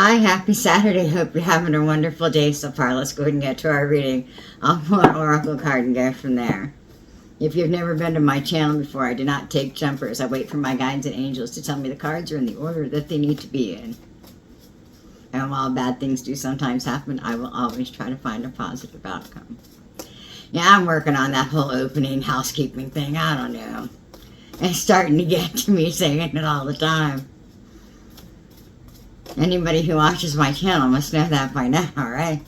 Hi, happy Saturday. Hope you're having a wonderful day so far. Let's go ahead and get to our reading. I'll pull an oracle card and go from there. If you've never been to my channel before, I do not take jumpers. I wait for my guides and angels to tell me the cards are in the order that they need to be in. And while bad things do sometimes happen, I will always try to find a positive outcome. Yeah, I'm working on that whole opening housekeeping thing. I don't know. It's starting to get to me saying it all the time. Anybody who watches my channel must know that by now, right?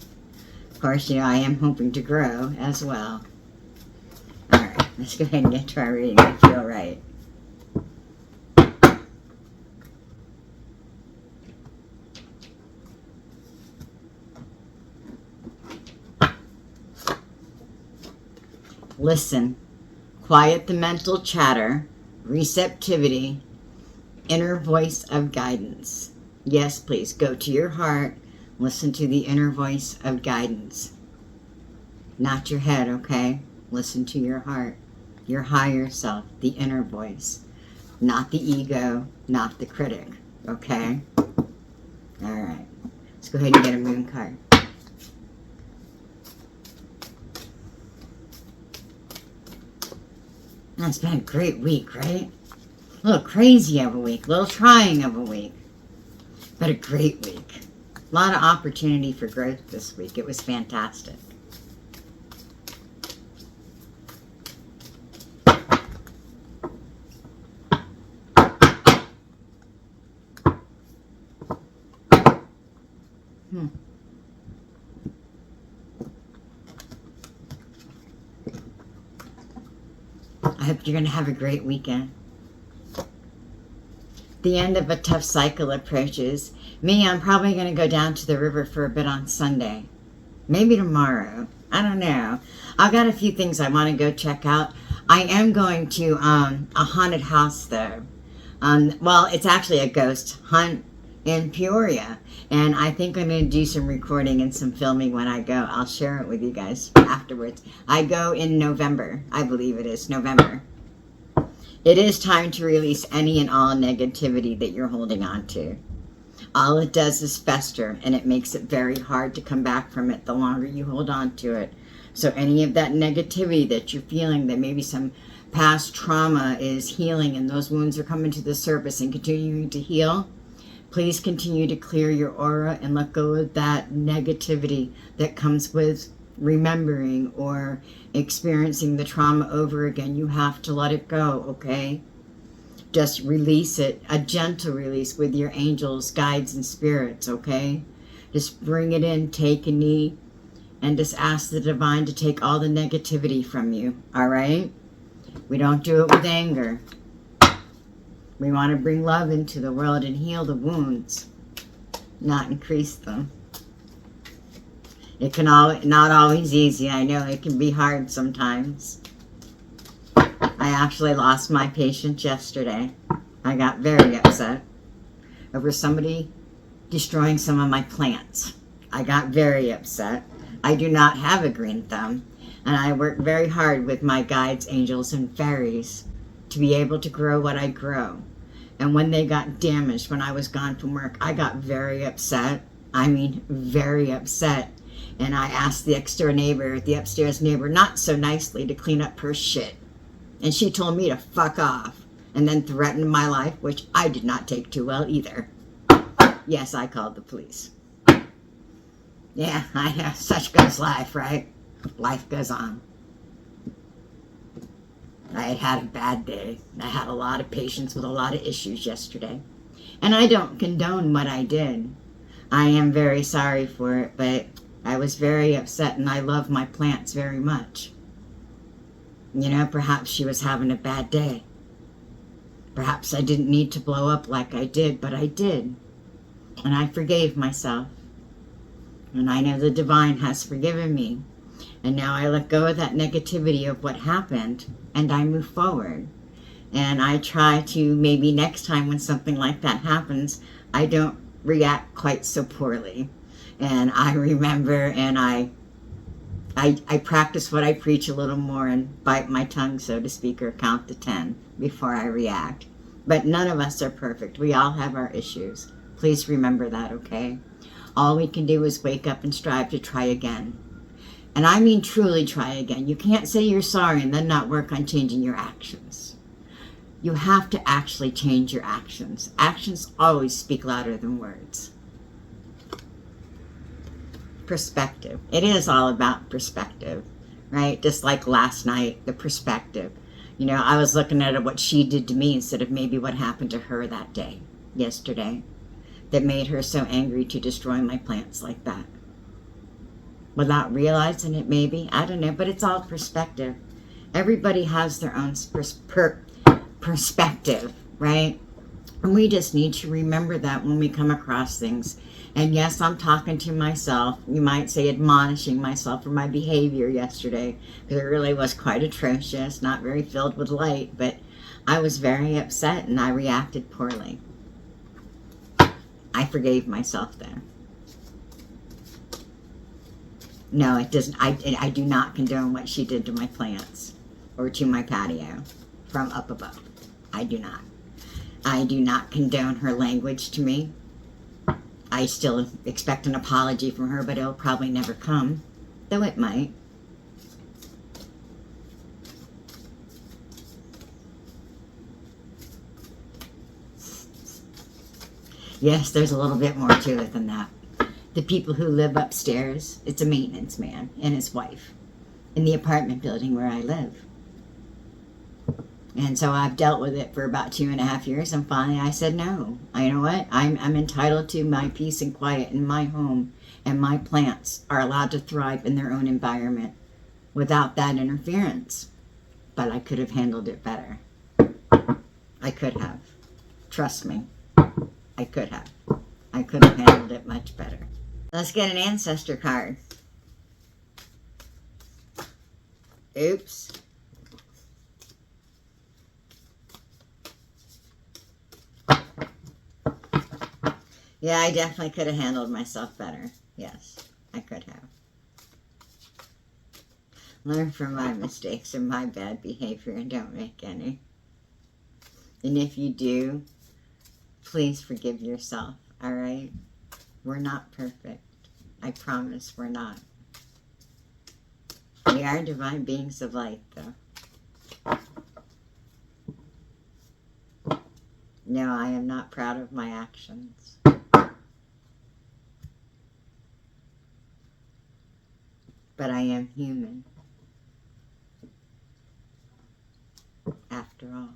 Of course, I am hoping to grow as well. Alright, let's go ahead and get to our reading. I feel right. Listen. Quiet the mental chatter, receptivity, inner voice of guidance. Yes, please, go to your heart, listen to the inner voice of guidance. Not your head, okay? Listen to your heart, your higher self, the inner voice. Not the ego, not the critic, okay? Alright, let's go ahead and get a moon card. It's been a great week, right? A little crazy of a week, a little trying of a week. But a great week. A lot of opportunity for growth this week. It was fantastic. I hope you're going to have a great weekend. The end of a tough cycle approaches. Me, I'm probably going to go down to the river for a bit on Sunday. Maybe tomorrow. I don't know. I've got a few things I want to go check out. I am going to a haunted house, though. Well, it's actually a ghost hunt in Peoria. And I think I'm going to do some recording and some filming when I go. I'll share it with you guys afterwards. I go in November. I believe it is November. It is time to release any and all negativity that you're holding on to. All it does is fester, and it makes it very hard to come back from it the longer you hold on to it. So any of that negativity that you're feeling, that maybe some past trauma is healing and those wounds are coming to the surface and continuing to heal, please continue to clear your aura and let go of that negativity that comes with remembering or experiencing the trauma over again. You have to let it go, okay? Just release it, a gentle release with your angels, guides, and spirits, okay? Just bring it in, take a knee, and just ask the divine to take all the negativity from you, all right? We don't do it with anger. We want to bring love into the world and heal the wounds, not increase them. It can not always easy. I know it can be hard sometimes. I actually lost my patient yesterday. I got very upset over somebody destroying some of my plants. I got very upset. I do not have a green thumb, and I work very hard with my guides, angels, and fairies to be able to grow what I grow. And when they got damaged, when I was gone from work, I got very upset. I mean, very upset. And I asked the upstairs neighbor, not so nicely, to clean up her shit. And she told me to fuck off. And then threatened my life, which I did not take too well either. Yes, I called the police. Yeah, I know. Such goes life, right? Life goes on. I had a bad day. I had a lot of patients with a lot of issues yesterday. And I don't condone what I did. I am very sorry for it, but I was very upset, and I love my plants very much. You know, perhaps she was having a bad day. Perhaps I didn't need to blow up like I did, but I did. And I forgave myself. And I know the divine has forgiven me. And now I let go of that negativity of what happened, and I move forward. And I try to, maybe next time when something like that happens, I don't react quite so poorly. And I remember, and I practice what I preach a little more and bite my tongue, so to speak, or count to 10 before I react. But none of us are perfect. We all have our issues. Please remember that, okay? All we can do is wake up and strive to try again. And I mean truly try again. You can't say you're sorry and then not work on changing your actions. You have to actually change your actions. Actions always speak louder than words. Perspective. It is all about perspective, right? Just like last night, the perspective. You know, I was looking at what she did to me instead of maybe what happened to her that day, yesterday, that made her so angry to destroy my plants like that. Without realizing it, maybe. I don't know, but it's all perspective. Everybody has their own perspective, right? And we just need to remember that when we come across things. And yes, I'm talking to myself. You might say admonishing myself for my behavior yesterday, because it really was quite atrocious, not very filled with light, but I was very upset and I reacted poorly. I forgave myself there. No, it doesn't. I do not condone what she did to my plants or to my patio from up above. I do not. I do not condone her language to me. I still expect an apology from her, but it'll probably never come, though it might. Yes, there's a little bit more to it than that. The people who live upstairs, it's a maintenance man and his wife in the apartment building where I live. And so I've dealt with it for about 2.5 years, and finally I said no. You know what? I'm entitled to my peace and quiet in my home, and my plants are allowed to thrive in their own environment without that interference. But I could have handled it better. I could have. Trust me. I could have. I could have handled it much better. Let's get an ancestor card. Oops. Yeah, I definitely could have handled myself better. Yes, I could have. Learn from my mistakes and my bad behavior and don't make any. And if you do, please forgive yourself, all right? We're not perfect. I promise we're not. We are divine beings of light, though. No, I am not proud of my actions. But I am human. After all.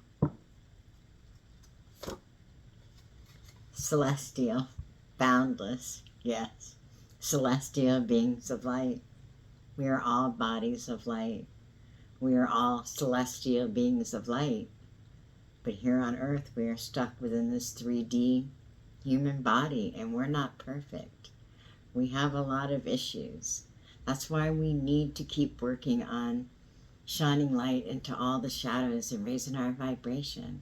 Celestial. Boundless. Yes. Celestial beings of light. We are all bodies of light. We are all celestial beings of light. But here on earth, we are stuck within this 3D human body, and we're not perfect. We have a lot of issues. That's why we need to keep working on shining light into all the shadows and raising our vibration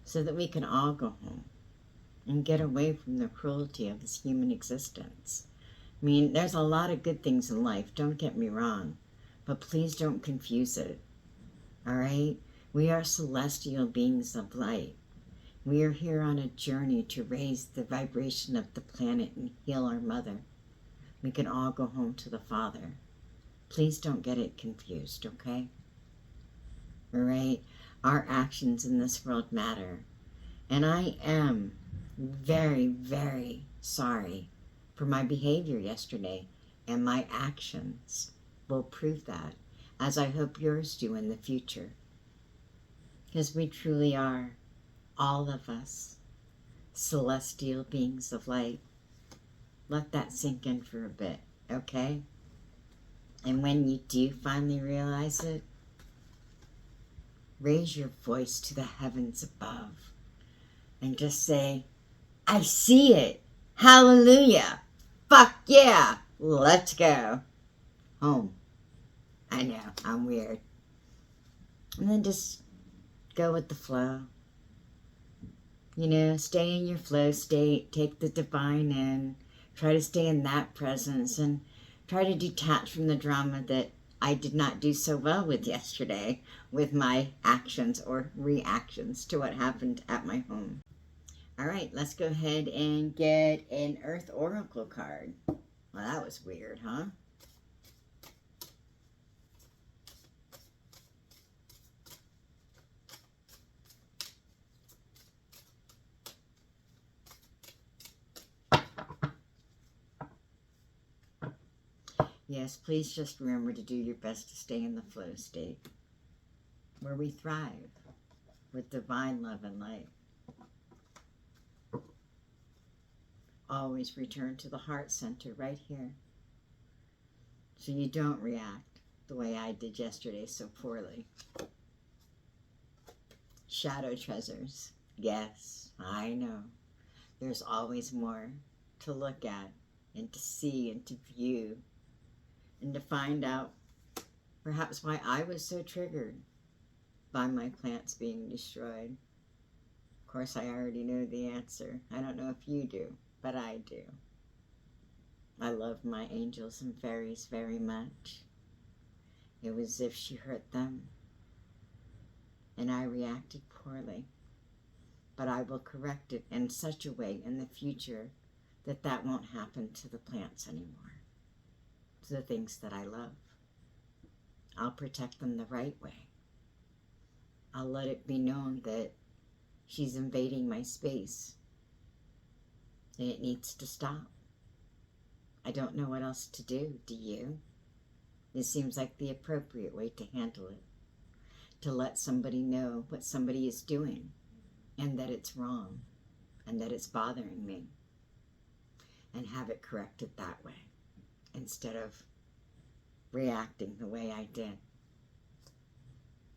so that we can all go home and get away from the cruelty of this human existence. I mean, there's a lot of good things in life, don't get me wrong, but please don't confuse it, all right? We are celestial beings of light. We are here on a journey to raise the vibration of the planet and heal our mother. We can all go home to the Father. Please don't get it confused, okay? All right? Our actions in this world matter. And I am very, very sorry for my behavior yesterday. And my actions will prove that, as I hope yours do in the future. Because we truly are, all of us, celestial beings of light. Let that sink in for a bit, okay? And when you do finally realize it, raise your voice to the heavens above and just say, I see it. Hallelujah. Fuck yeah. Let's go. Home. I know, I'm weird. And then just go with the flow. You know, stay in your flow state. Take the divine in. Try to stay in that presence and try to detach from the drama that I did not do so well with yesterday with my actions or reactions to what happened at my home. All right, let's go ahead and get an Earth Oracle card. Well, that was weird, huh? Yes, please just remember to do your best to stay in the flow state where we thrive with divine love and light. Always return to the heart center right here so you don't react the way I did yesterday so poorly. Shadow treasures. Yes, I know. There's always more to look at and to see and to view and to find out perhaps why I was so triggered by my plants being destroyed. Of course, I already know the answer. I don't know if you do, but I do. I love my angels and fairies very much. It was as if she hurt them, and I reacted poorly. But I will correct it in such a way in the future that that won't happen to the plants anymore, to the things that I love. I'll protect them the right way. I'll let it be known that she's invading my space, and it needs to stop. I don't know what else to do, do you? It seems like the appropriate way to handle it, to let somebody know what somebody is doing, and that it's wrong, and that it's bothering me, and have it corrected that way, instead of reacting the way I did.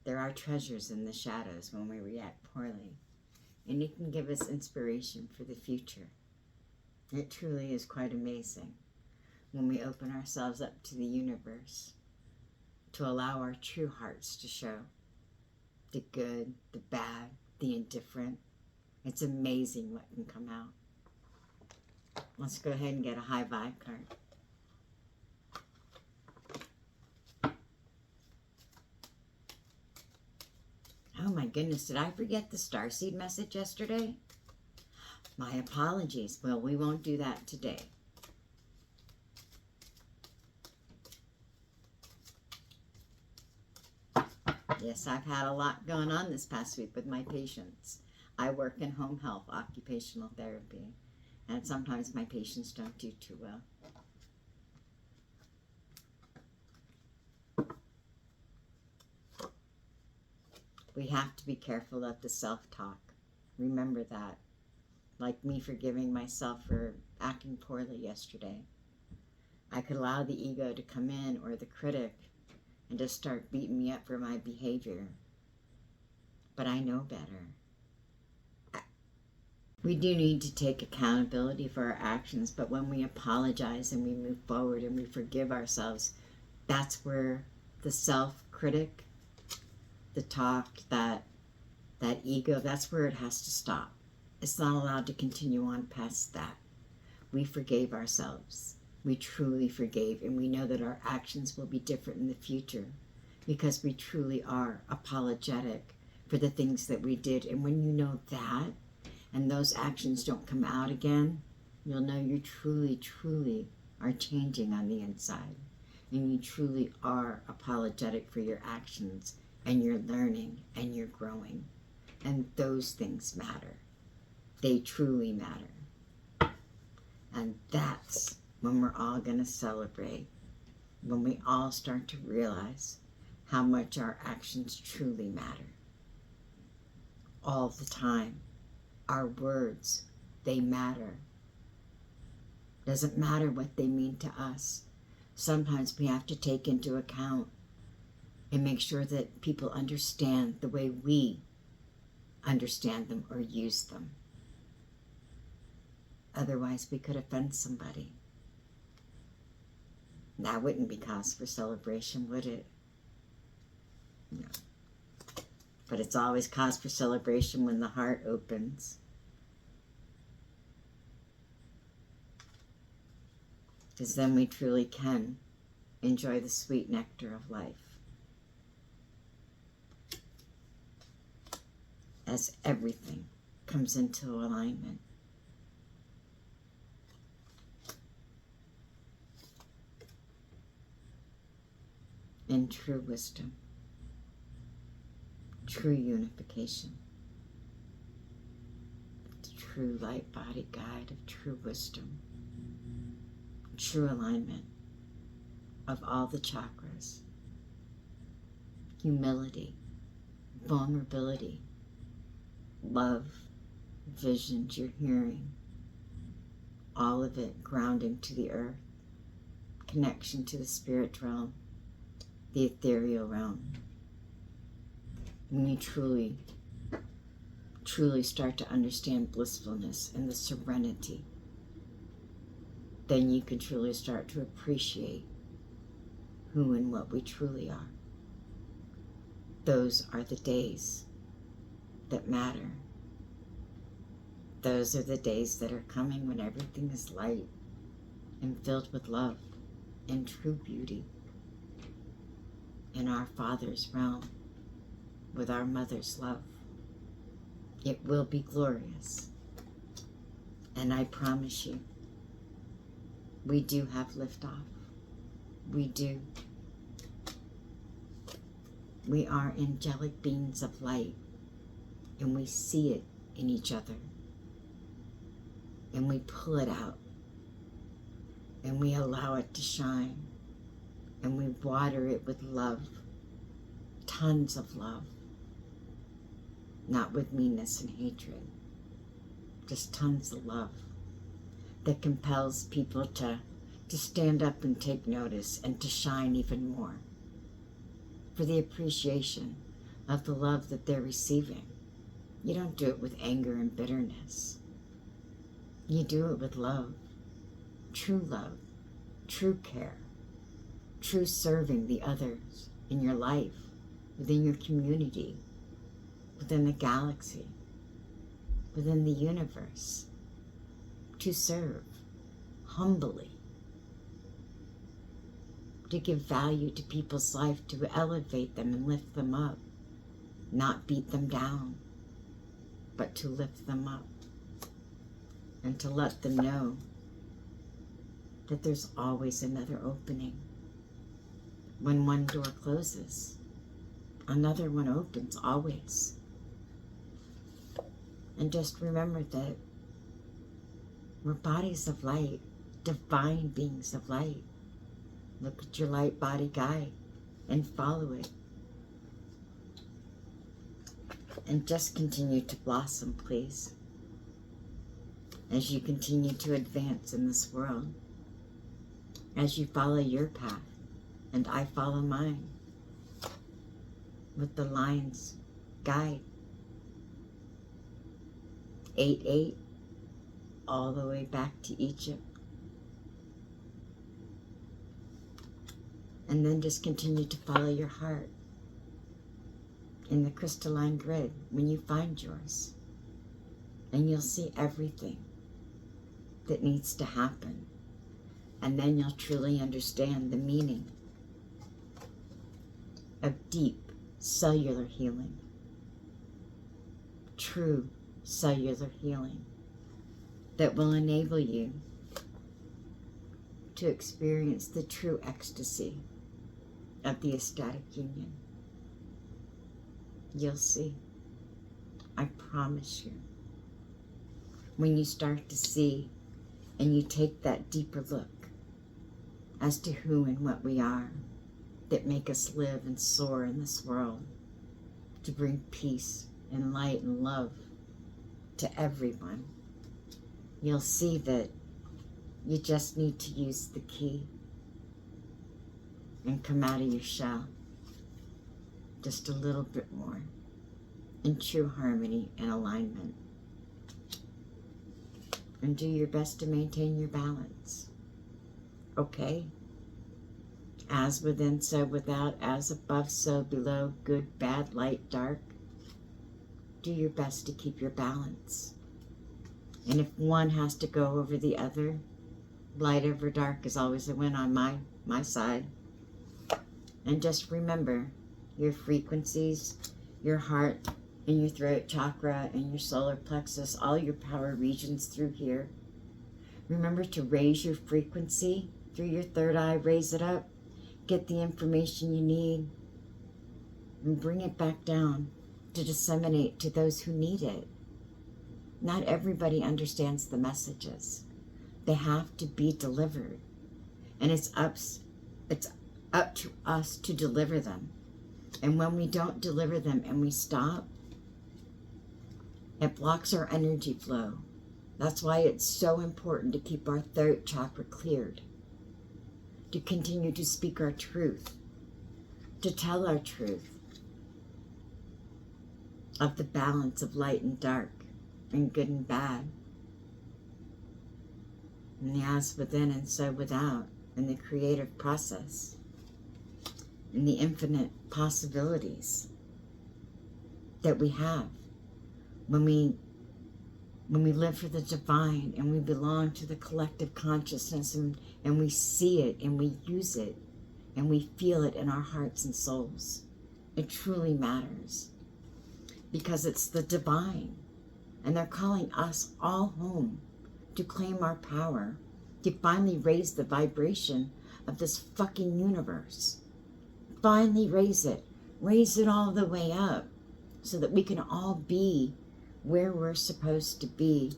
There are treasures in the shadows when we react poorly, and it can give us inspiration for the future. It truly is quite amazing when we open ourselves up to the universe, to allow our true hearts to show the good, the bad, the indifferent. It's amazing what can come out. Let's go ahead and get a high vibe card. Oh my goodness, did I forget the Starseed message yesterday? My apologies. Well, we won't do that today. Yes, I've had a lot going on this past week with my patients. I work in home health, occupational therapy, and sometimes my patients don't do too well. We have to be careful of the self-talk. Remember that. Like me forgiving myself for acting poorly yesterday. I could allow the ego to come in, or the critic, and just start beating me up for my behavior. But I know better. We do need to take accountability for our actions, but when we apologize and we move forward and we forgive ourselves, that's where the self-critic, the talk, that ego, that's where it has to stop. It's not allowed to continue on past that. We forgave ourselves. We truly forgave, and we know that our actions will be different in the future because we truly are apologetic for the things that we did. And when you know that, and those actions don't come out again, you'll know you truly, truly are changing on the inside. And you truly are apologetic for your actions, and you're learning, and you're growing. And those things matter. They truly matter. And that's when we're all going to celebrate, when we all start to realize how much our actions truly matter. All the time. Our words, they matter. Doesn't matter what they mean to us. Sometimes we have to take into account and make sure that people understand the way we understand them or use them. Otherwise, we could offend somebody. That wouldn't be cause for celebration, would it? No. But it's always cause for celebration when the heart opens. Because then we truly can enjoy the sweet nectar of life. As everything comes into alignment. In true wisdom, true unification, true light body guide of true wisdom, true alignment of all the chakras, humility, vulnerability, love, visions you're hearing, all of it grounding to the earth, connection to the spirit realm, the ethereal realm. When you truly, truly start to understand blissfulness and the serenity, then you can truly start to appreciate who and what we truly are. Those are the days that matter. Those are the days that are coming when everything is light and filled with love and true beauty in our Father's realm with our Mother's love. It will be glorious. And I promise you, we do have liftoff. We do. We are angelic beings of light, and we see it in each other. And we pull it out, and we allow it to shine, and we water it with love, tons of love, not with meanness and hatred, just tons of love that compels people to stand up and take notice and to shine even more for the appreciation of the love that they're receiving. You don't do it with anger and bitterness. You do it with love, true care, true serving the others in your life, within your community, within the galaxy, within the universe, to serve humbly, to give value to people's life, to elevate them and lift them up, not beat them down, but to lift them up and to let them know that there's always another opening. When one door closes, another one opens, always. And just remember that we're bodies of light, divine beings of light. Look at your light body guide and follow it. And just continue to blossom, please, as you continue to advance in this world, as you follow your path, and I follow mine, with the lion's guide. 8-8, all the way back to Egypt. And then just continue to follow your heart in the crystalline grid when you find yours. And you'll see everything that needs to happen. And then you'll truly understand the meaning of deep cellular healing. True cellular healing that will enable you to experience the true ecstasy of the ecstatic union. You'll see. I promise you. When you start to see and you take that deeper look as to who and what we are that make us live and soar in this world to bring peace and light and love to everyone, you'll see that you just need to use the key and come out of your shell just a little bit more in true harmony and alignment. And do your best to maintain your balance. Okay? As within, so without, as above, so below, good, bad, light, dark. Do your best to keep your balance. And if one has to go over the other, light over dark is always a win on my side. And just remember, your frequencies, your heart, in your throat chakra and your solar plexus, all your power regions through here. Remember to raise your frequency through your third eye, raise it up, get the information you need, and bring it back down to disseminate to those who need it. Not everybody understands the messages. They have to be delivered. And it's up to us to deliver them. And when we don't deliver them and we stop, it blocks our energy flow. That's why it's so important to keep our throat chakra cleared, to continue to speak our truth, to tell our truth of the balance of light and dark, and good and bad, and the as within and so without, and the creative process, and the infinite possibilities that we have when we live for the divine and we belong to the collective consciousness, and we see it and we use it and we feel it in our hearts and souls. It truly matters because it's the divine, and they're calling us all home to claim our power, to finally raise the vibration of this fucking universe. Finally raise it all the way up so that we can all be where we're supposed to be,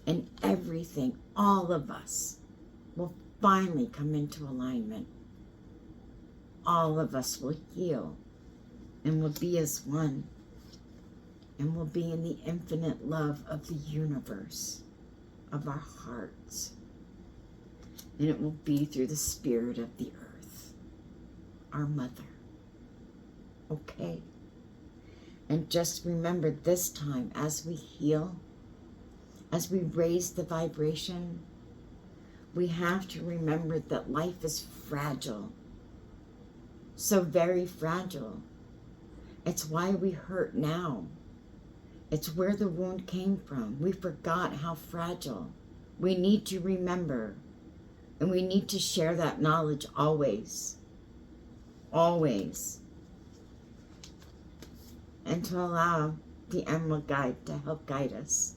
and everything, all of us, will finally come into alignment. All of us will heal and will be as one, and will be in the infinite love of the universe, of our hearts. And it will be through the spirit of the earth, our mother. Okay? And just remember this time, as we heal, as we raise the vibration, we have to remember that life is fragile. So very fragile. It's why we hurt now. It's where the wound came from. We forgot how fragile. We need to remember, and we need to share that knowledge always. Always. And to allow the Emerald Guide to help guide us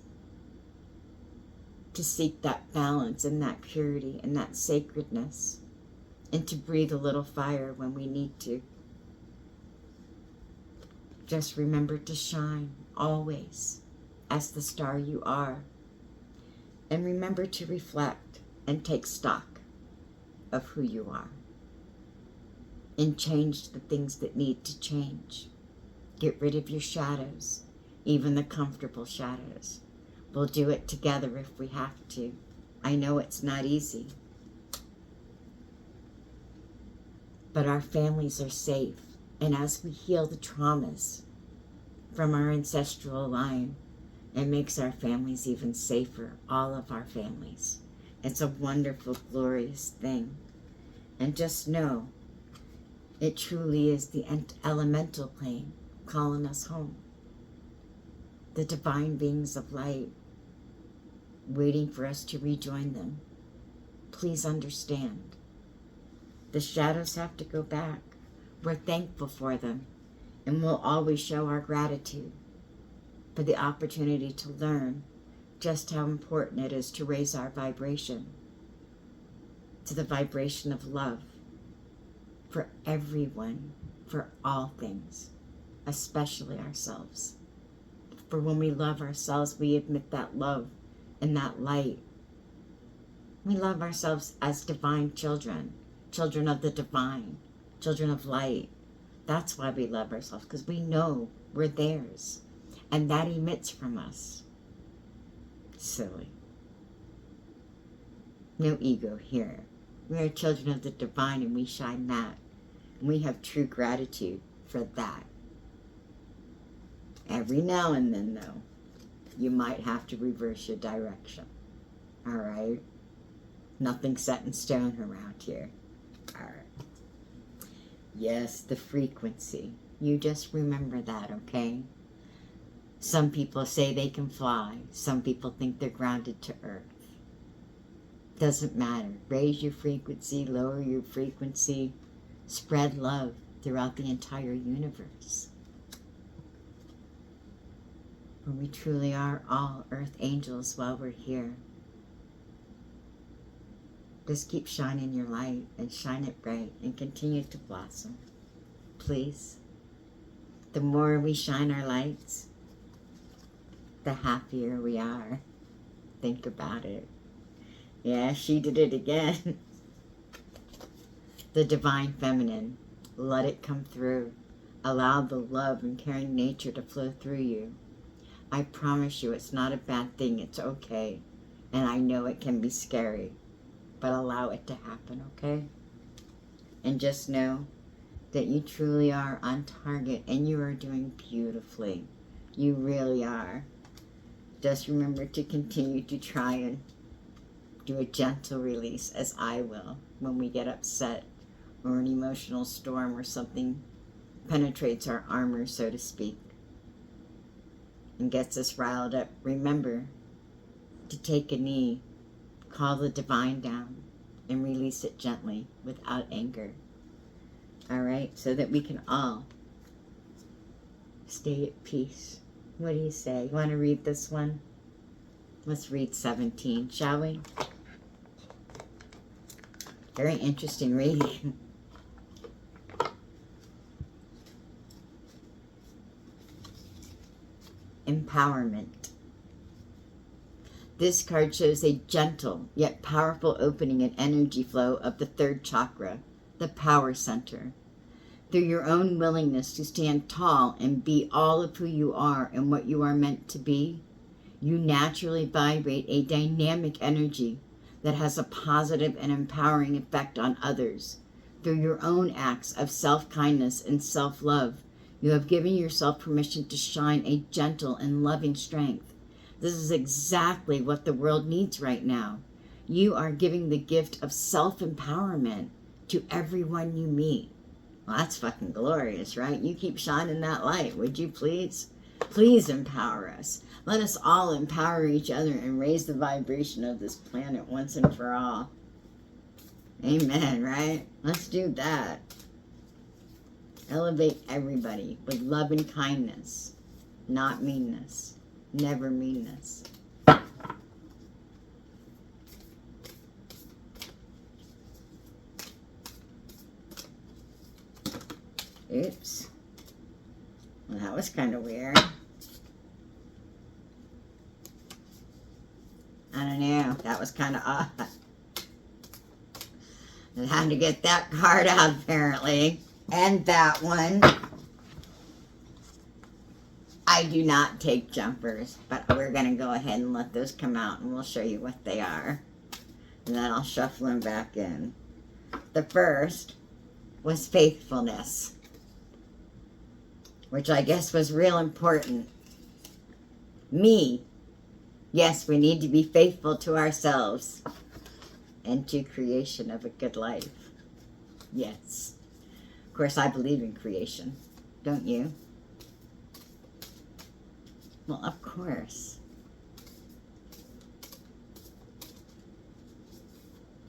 to seek that balance and that purity and that sacredness, and to breathe a little fire when we need to. Just remember to shine always as the star you are, and remember to reflect and take stock of who you are, and change the things that need to change. Get rid of your shadows, even the comfortable shadows. We'll do it together if we have to. I know it's not easy. But our families are safe. And as we heal the traumas from our ancestral line, it makes our families even safer, all of our families. It's a wonderful, glorious thing. And just know, it truly is the elemental plane calling us home. The divine beings of light waiting for us to rejoin them. Please understand. The shadows have to go back. We're thankful for them, and we'll always show our gratitude for the opportunity to learn just how important it is to raise our vibration to the vibration of love for everyone, for all things, especially ourselves. For when we love ourselves, we admit that love and that light. We love ourselves as divine children, children of the divine, children of light. That's why we love ourselves, because we know we're theirs, and that emits from us. Silly. No ego here. We are children of the divine, and we shine that. And we have true gratitude for that. Every now and then, though, you might have to reverse your direction. All right? Nothing set in stone around here. All right. Yes, the frequency. You just remember that, okay? Some people say they can fly. Some people think they're grounded to earth. Doesn't matter. Raise your frequency, lower your frequency. Spread love throughout the entire universe. For we truly are all earth angels while we're here. Just keep shining your light and shine it bright and continue to blossom. Please. The more we shine our lights, the happier we are. Think about it. Yeah, she did it again. The divine feminine. Let it come through. Allow the love and caring nature to flow through you. I promise you it's not a bad thing. It's okay. And I know it can be scary. But allow it to happen, okay? And just know that you truly are on target and you are doing beautifully. You really are. Just remember to continue to try and do a gentle release, as I will, when we get upset or an emotional storm or something penetrates our armor, so to speak, and gets us riled up. Remember to take a knee, call the divine down, and release it gently without anger. All right, so that we can all stay at peace. What do you say? You want to read this one? Let's read 17, shall we? Very interesting reading. Empowerment. This card shows a gentle yet powerful opening and energy flow of the third chakra, the power center. Through your own willingness to stand tall and be all of who you are and what you are meant to be, you naturally vibrate a dynamic energy that has a positive and empowering effect on others. Through your own acts of self-kindness and self-love, you have given yourself permission to shine a gentle and loving strength. This is exactly what the world needs right now. You are giving the gift of self-empowerment to everyone you meet. Well, that's fucking glorious, right? You keep shining that light, would you please? Please empower us. Let us all empower each other and raise the vibration of this planet once and for all. Amen, right? Let's do that. Elevate everybody with love and kindness, not meanness. Never meanness. Oops. Well, that was kind of weird. I don't know. That was kind of odd. I had to get that card out, apparently. And that one. I do not take jumpers, but we're going to go ahead and let those come out, and we'll show you what they are. And then I'll shuffle them back in. The first was faithfulness, which I guess was real important. Me. Yes, we need to be faithful to ourselves and to creation of a good life. Yes. Of course, I believe in creation. Don't you? Well, of course.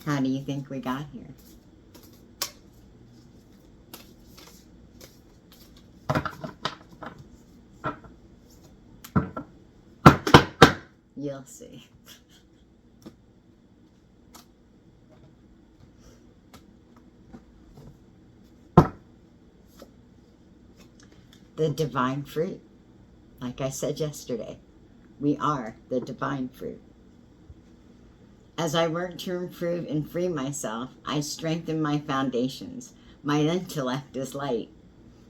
How do you think we got here? You'll see. The divine fruit. Like I said yesterday, we are the divine fruit. As I work to improve and free myself, I strengthen my foundations. My intellect is light.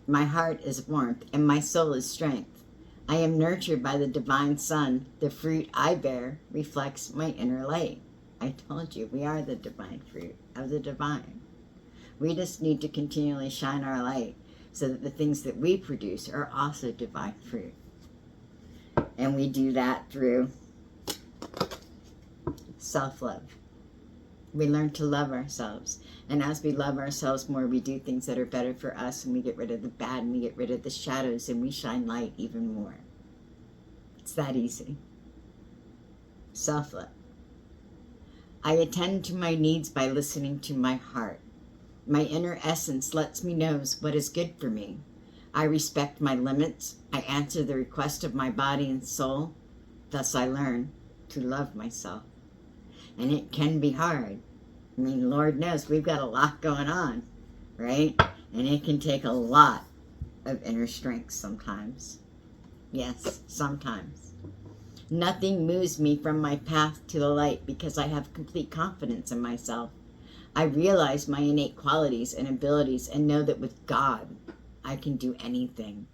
My heart is warmth, and my soul is strength. I am nurtured by the divine sun. The fruit I bear reflects my inner light. I told you, we are the divine fruit of the divine. We just need to continually shine our light so that the things that we produce are also divine fruit. And we do that through self-love. We learn to love ourselves. And as we love ourselves more, we do things that are better for us, and we get rid of the bad, and we get rid of the shadows, and we shine light even more. It's that easy. Self-love. I attend to my needs by listening to my heart. My inner essence lets me know what is good for me. I respect my limits. I answer the request of my body and soul. Thus I learn to love myself. And it can be hard. I mean, Lord knows we've got a lot going on, right? And it can take a lot of inner strength sometimes. Yes, sometimes. Nothing moves me from my path to the light because I have complete confidence in myself. I realize my innate qualities and abilities and know that with God, I can do anything.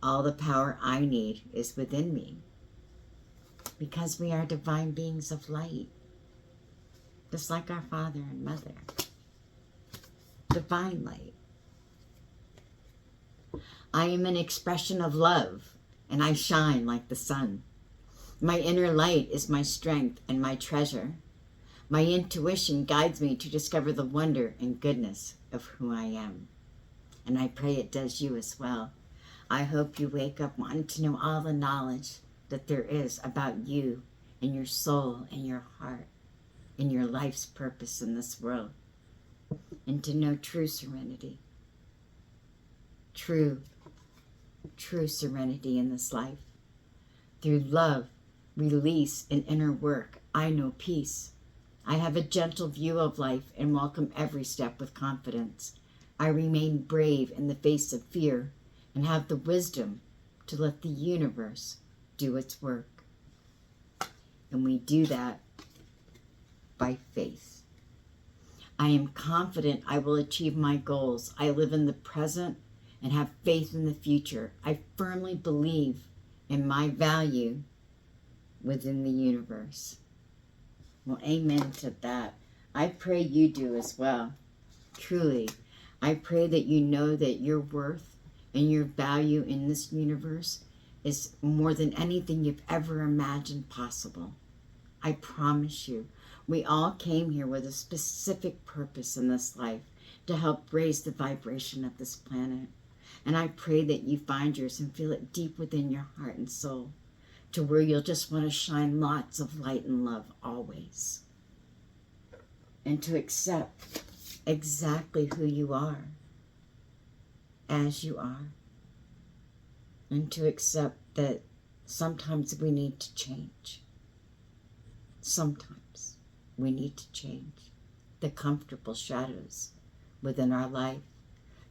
All the power I need is within me because we are divine beings of light, just like our Father and Mother. Divine light. I am an expression of love, and I shine like the sun. My inner light is my strength and my treasure. My intuition guides me to discover the wonder and goodness of who I am. And I pray it does you as well. I hope you wake up wanting to know all the knowledge that there is about you and your soul and your heart and your life's purpose in this world. And to know true serenity. True serenity in this life. Through love, release, and inner work, I know peace. I have a gentle view of life and welcome every step with confidence. I remain brave in the face of fear and have the wisdom to let the universe do its work. And we do that by faith. I am confident I will achieve my goals. I live in the present and have faith in the future. I firmly believe in my value within the universe. Well, amen to that. I pray you do as well. Truly, I pray that you know that your worth and your value in this universe is more than anything you've ever imagined possible. I promise you, we all came here with a specific purpose in this life to help raise the vibration of this planet. And I pray that you find yours and feel it deep within your heart and soul, to where you'll just want to shine lots of light and love always. And to accept exactly who you are, as you are. And to accept that sometimes we need to change. Sometimes we need to change the comfortable shadows within our life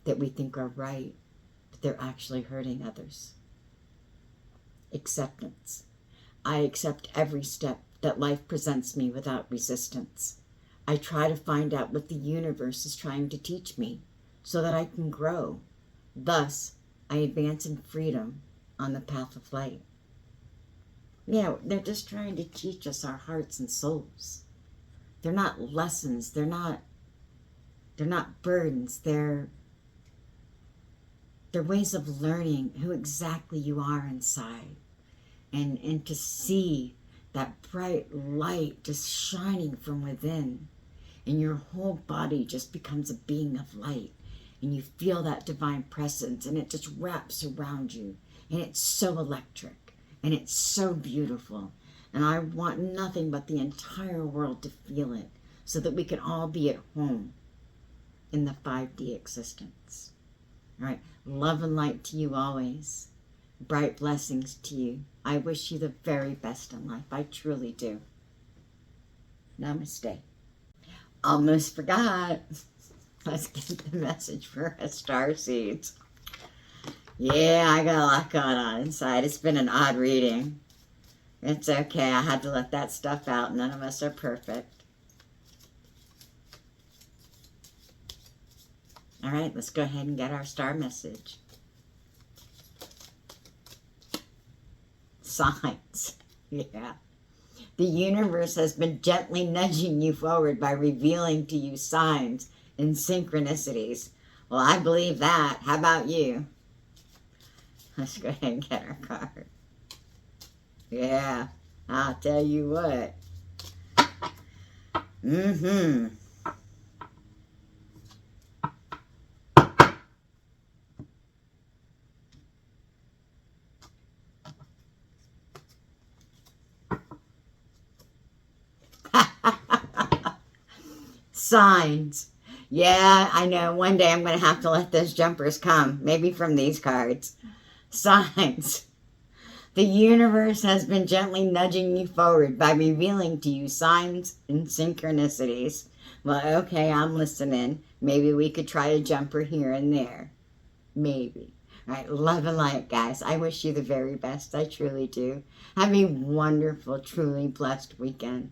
that we think are right, but they're actually hurting others. Acceptance. I accept every step that life presents me without resistance. I try to find out what the universe is trying to teach me so that I can grow. Thus, I advance in freedom on the path of light. Yeah, they're just trying to teach us our hearts and souls. They're not lessons. They're not burdens. They're ways of learning who exactly you are inside. And to see that bright light just shining from within. And your whole body just becomes a being of light. And you feel that divine presence. And it just wraps around you. And it's so electric. And it's so beautiful. And I want nothing but the entire world to feel it. So that we can all be at home in the 5D existence. All right. Love and light to you always. Bright blessings to you. I wish you the very best in life. I truly do. Namaste. Almost forgot. Let's get the message for Starseeds. Yeah, I got a lot going on inside. It's been an odd reading. It's okay. I had to let that stuff out. None of us are perfect. All right, let's go ahead and get our star message. Signs. Yeah. The universe has been gently nudging you forward by revealing to you signs and synchronicities. Well, I believe that. How about you? Let's go ahead and get our card. Yeah, I'll tell you what. Signs. Yeah, I know. One day I'm going to have to let those jumpers come. Maybe from these cards. Signs. The universe has been gently nudging you forward by revealing to you signs and synchronicities. Well, okay, I'm listening. Maybe we could try a jumper here and there. Maybe. All right, love and light, guys. I wish you the very best. I truly do. Have a wonderful, truly blessed weekend.